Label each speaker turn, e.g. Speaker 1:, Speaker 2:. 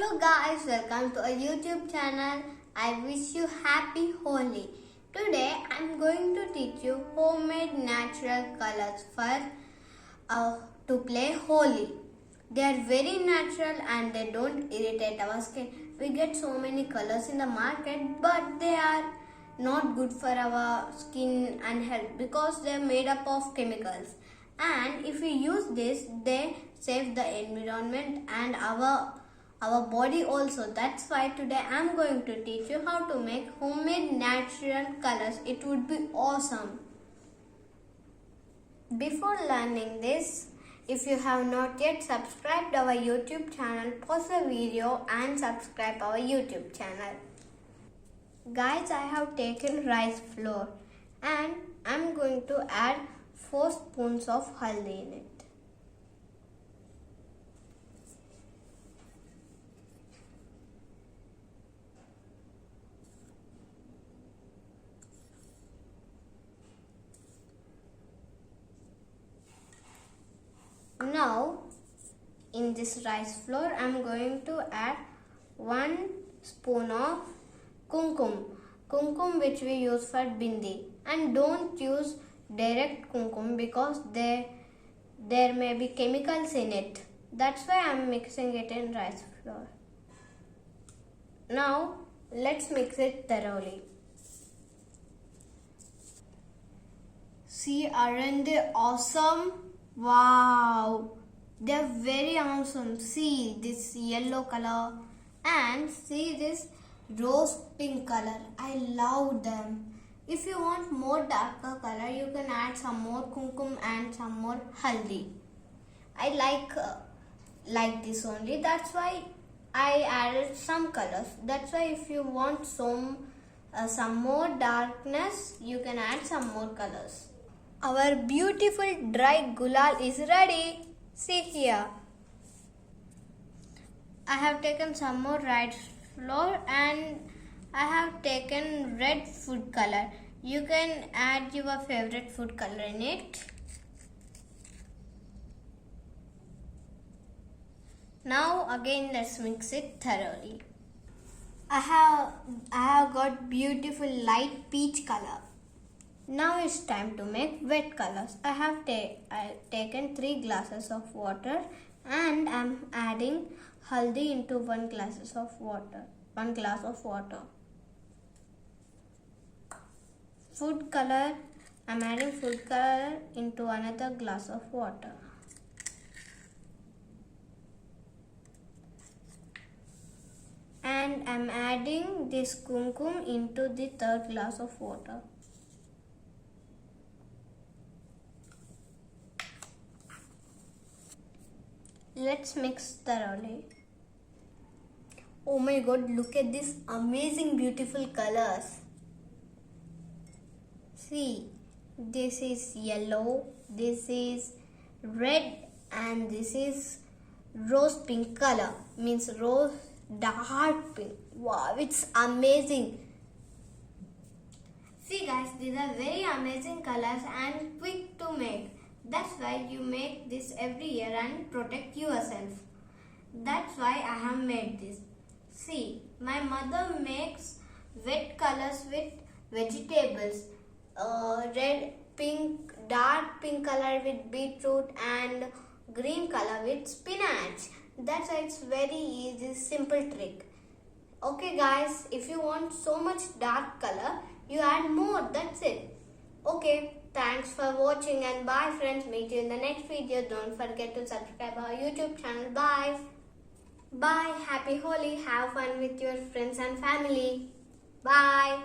Speaker 1: Hello guys, welcome to our YouTube channel. I wish you happy Holi. Today I am going to teach you homemade natural colors for to play Holi. They are very natural and they don't irritate our skin. We get so many colors in the market, but they are not good for our skin and health because they are made up of chemicals. And if we use this, they save the environment and our body also. That's why today I'm going to teach you how to make homemade natural colors. It would be awesome. Before learning this, if you have not yet subscribed our YouTube channel, pause the video and subscribe our YouTube channel. Guys, I have taken rice flour and I'm going to add 4 spoons of haldi in it. Now, in this rice flour, I am going to add 1 spoon of kumkum which we use for bindi. And don't use direct kumkum because there may be chemicals in it. That's why I am mixing it in rice flour. Now, let's mix it thoroughly. See, aren't they awesome? Wow, they're very awesome. See this yellow color and see this rose pink color. I love them. If you want more darker color, you can add some more kumkum and some more haldi. I like this only. That's why I added some colors. That's why if you want some more darkness, you can add some more colors. Our beautiful dry gulal is ready. See here. I have taken some more rice flour and I have taken red food color. You can add your favorite food color in it. Now again let's mix it thoroughly. I have got beautiful light peach color. Now it's time to make wet colors. I have taken 3 glasses of water and I'm adding haldi into 1 glass of water. Food color, I'm adding food color into another glass of water. And I'm adding this kumkum into the 3rd glass of water. Let's mix thoroughly. Oh my god, look at these amazing beautiful colors. See, this is yellow, this is red and this is rose pink color. Means rose dark pink. Wow, it's amazing. See guys, these are very amazing colors and quick to make. That's why you make this every year and protect yourself. That's why I have made this. See, my mother makes wet colors with vegetables. Red, pink, dark pink color with beetroot and green color with spinach. That's why it's very easy, simple trick. Okay guys, if you want so much dark color, you add more. That's it. Okay. Thanks for watching and bye friends. Meet you in the next video. Don't forget to subscribe our YouTube channel. Bye. Bye. Happy Holi. Have fun with your friends and family. Bye.